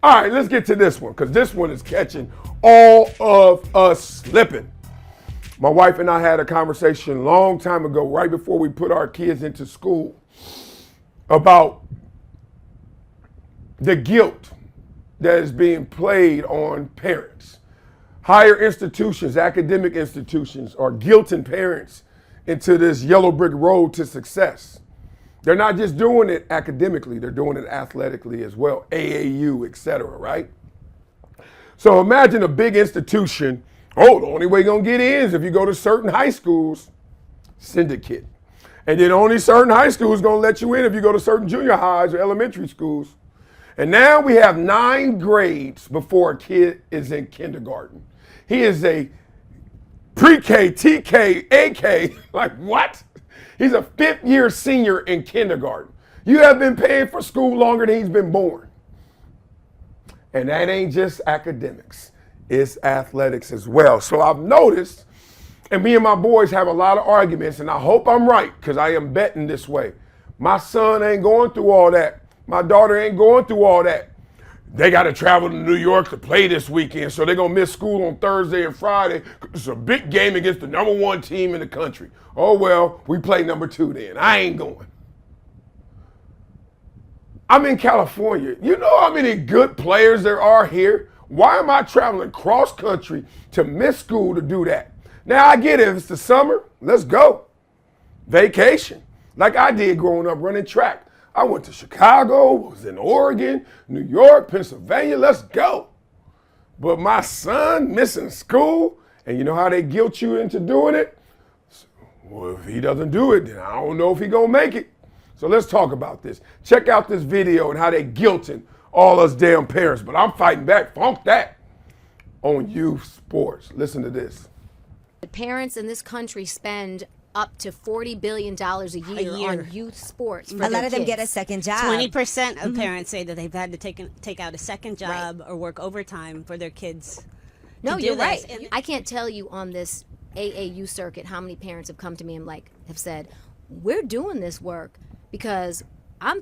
All right, let's get to this one because this one is catching all of us slipping. My wife and I had a conversation a long time ago, right before we put our kids into school, about the guilt that is being played on parents. Higher institutions, academic institutions, are guilting parents into this yellow brick road to success. They're not just doing it academically, they're doing it athletically as well, AAU, et cetera, right? So imagine a big institution. Oh, the only way you're going to get in is if you go to certain high schools, syndicate. And then only certain high schools going to let you in if you go to certain junior highs or elementary schools. And now we have 9 grades before a kid is in kindergarten. He is a pre-K, TK, AK, like what? He's a 5th year senior in kindergarten. You have been paying for school longer than he's been born. And that ain't just academics, it's athletics as well. So I've noticed, and me and my boys have a lot of arguments, and I hope I'm right, because I am betting this way. My son ain't going through all that. My daughter ain't going through all that. They got to travel to New York to play this weekend, so they're going to miss school on Thursday and Friday. It's a big game against the #1 team in the country. Oh, well, we play #2 then. I ain't going. I'm in California. You know how many good players there are here? Why am I traveling cross country to miss school to do that? Now, I get it. If it's the summer, let's go. Vacation, like I did growing up running track. I went to Chicago, was in Oregon, New York, Pennsylvania, let's go. But my son missing school, and you know how they guilt you into doing it? Well, if he doesn't do it, then I don't know if he gonna make it. So let's talk about this. Check out this video and how they guilting all us damn parents, but I'm fighting back, funk that, on youth sports. Listen to this. Parents in this country spend up to $40 billion a year on youth sports. For a lot of them kids. get a second job. 20% of parents say that they've had to take out a second job or work overtime for their kids. No, to do you're this. right. And I can't tell you on this AAU circuit how many parents have come to me and have said, we're doing this work because I'm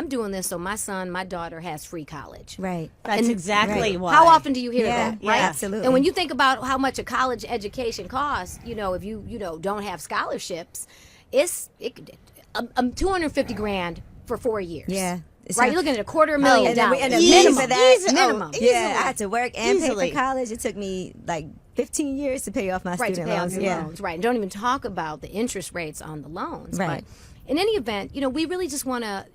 doing this so my son, my daughter has free college. Right. That's exactly why. How often do you hear Yeah, that? yeah, Right? absolutely. And when you think about how much a college education costs, if you don't have scholarships, it's $250 grand for 4 years. Yeah. Right, you're looking at $250,000 and a minimum. for that. Minimum. Yeah, I had to work and pay Easily. for college. It took me like 15 years to pay off my Right, to student pay off loans. your Yeah. loans. Right, and don't even talk about the interest rates on the loans. Right. But in any event, we really just want to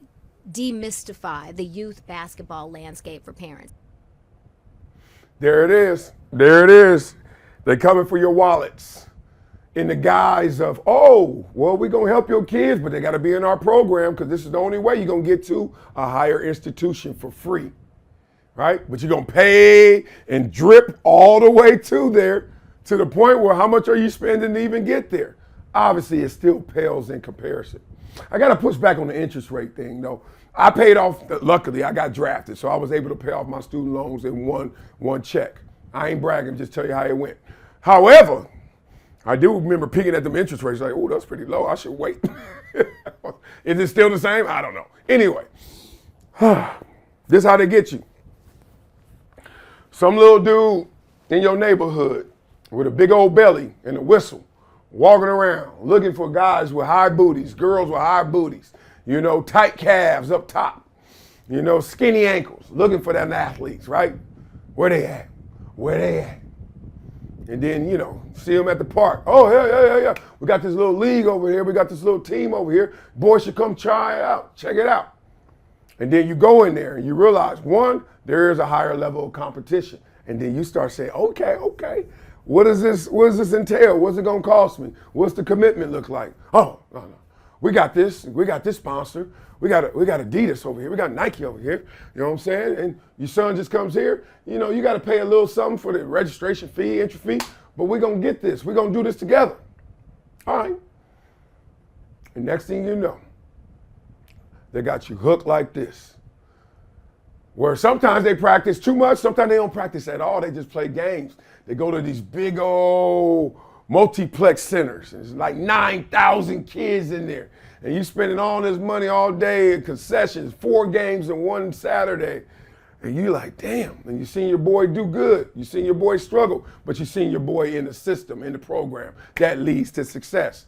demystify the youth basketball landscape for parents. There it is. There it is. They're coming for your wallets in the guise of, oh, well, we're going to help your kids, but they got to be in our program because this is the only way you're going to get to a higher institution for free, right? But you're going to pay and drip all the way to there to the point where how much are you spending to even get there? Obviously, it still pales in comparison. I got to push back on the interest rate thing, though. I paid off, luckily, I got drafted, so I was able to pay off my student loans in one check. I ain't bragging, just tell you how it went. However, I do remember peeking at them interest rates, like, oh, that's pretty low, I should wait. Is it still the same? I don't know. Anyway, this is how they get you. Some little dude in your neighborhood with a big old belly and a whistle, walking around looking for guys with high booties, girls with high booties, tight calves up top, skinny ankles, looking for them athletes, right? Where they at? Where they at? And then, see them at the park. Oh, yeah. We got this little league over here. We got this little team over here. Boys should come try it out. Check it out. And then you go in there and you realize, one, there is a higher level of competition. And then you start saying, okay. What does this entail? What's it gonna cost me? What's the commitment look like? Oh, no. We got this sponsor. We got Adidas over here. We got Nike over here. You know what I'm saying? And your son just comes here. You got to pay a little something for the registration fee, entry fee. But we're gonna get this. We're gonna do this together. All right. And next thing you know, they got you hooked like this. Where sometimes they practice too much, sometimes they don't practice at all. They just play games. They go to these big old multiplex centers. There's like 9,000 kids in there. And you spending all this money all day in concessions, 4 games in one Saturday. And you like, damn, and you seen your boy do good. You seen your boy struggle, but you seen your boy in the system, in the program. That leads to success.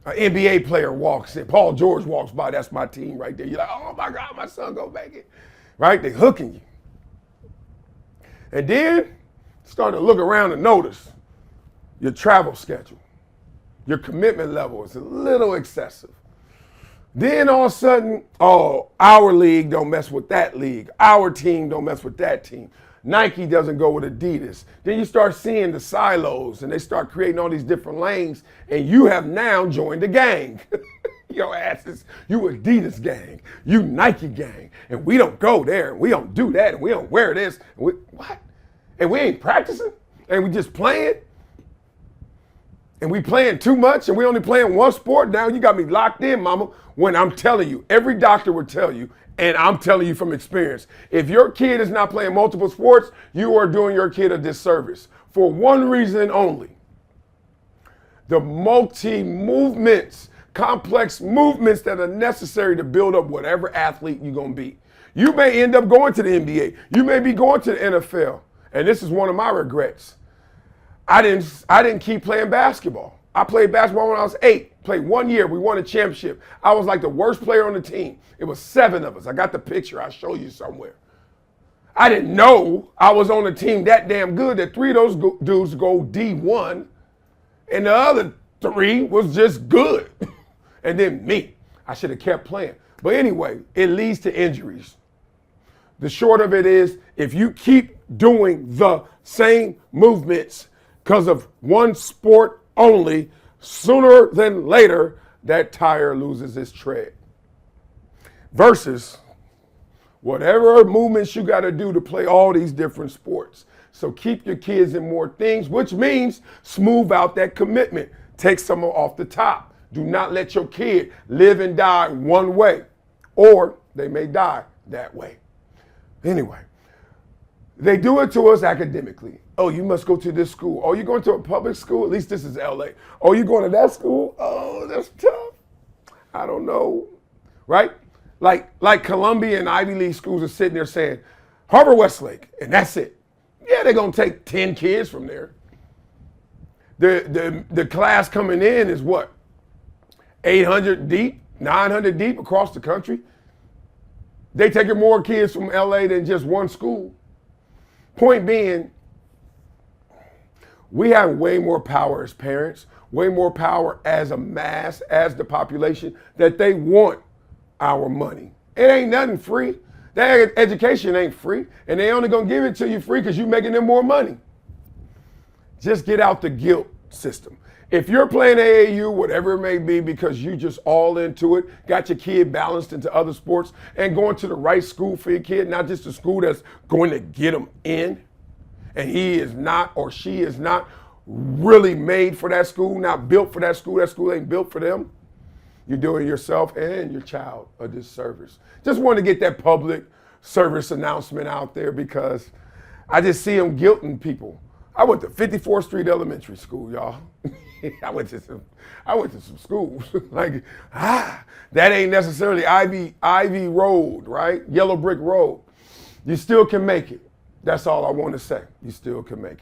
An NBA player walks in, Paul George walks by, that's my team right there. You're like, oh my God, my son gonna make it. Right? They hooking you. And then start to look around and notice your travel schedule. Your commitment level is a little excessive. Then all of a sudden, oh, our league don't mess with that league. Our team don't mess with that team. Nike doesn't go with Adidas. Then you start seeing the silos and they start creating all these different lanes and you have now joined the gang. Your asses, you Adidas gang, you Nike gang, and we don't go there, and we don't do that, and we don't wear this. And what? And we ain't practicing? And we just playing? And we playing too much and we only playing one sport? Now you got me locked in, mama. When I'm telling you, every doctor would tell you, and I'm telling you from experience, if your kid is not playing multiple sports, you are doing your kid a disservice for one reason only. The multi-movements, complex movements that are necessary to build up whatever athlete you're going to be. You may end up going to the NBA. You may be going to the NFL. And this is one of my regrets. I didn't keep playing basketball. I played basketball when I was 8. Played 1 year. We won a championship. I was like the worst player on the team. It was 7 of us. I got the picture. I'll show you somewhere. I didn't know I was on a team that damn good that 3 of those dudes go D1 and the other 3 was just good. And then me. I should have kept playing. But anyway, it leads to injuries. The short of it is, if you keep doing the same movements because of one sport only, sooner than later, that tire loses its tread. Versus whatever movements you got to do to play all these different sports. So keep your kids in more things, which means smooth out that commitment. Take some off the top. Do not let your kid live and die one way, or they may die that way. Anyway, they do it to us academically. Oh, you must go to this school. Oh, you're going to a public school? At least this is LA. Oh, you're going to that school? Oh, that's tough. I don't know. Right? Like Columbia and Ivy League schools are sitting there saying, Harvard Westlake, and that's it. Yeah, they're going to take 10 kids from there. The class coming in is what? 800 deep, 900 deep across the country. They taking more kids from LA than just one school. Point being, we have way more power as parents, way more power as a mass, as the population, that they want our money. It ain't nothing free. That education ain't free, and they only gonna give it to you free because you're making them more money. Just get out the guilt system. If you're playing AAU, whatever it may be, because you just all into it, got your kid balanced into other sports, and going to the right school for your kid, not just a school that's going to get them in, and he is not or she is not really made for that school, not built for that school ain't built for them, you're doing yourself and your child a disservice. Just want to get that public service announcement out there because I just see them guilting people. I went to 54th Street Elementary School, y'all. I went to some schools. That ain't necessarily Ivy Road, right? Yellow Brick Road. You still can make it. That's all I want to say. You still can make it.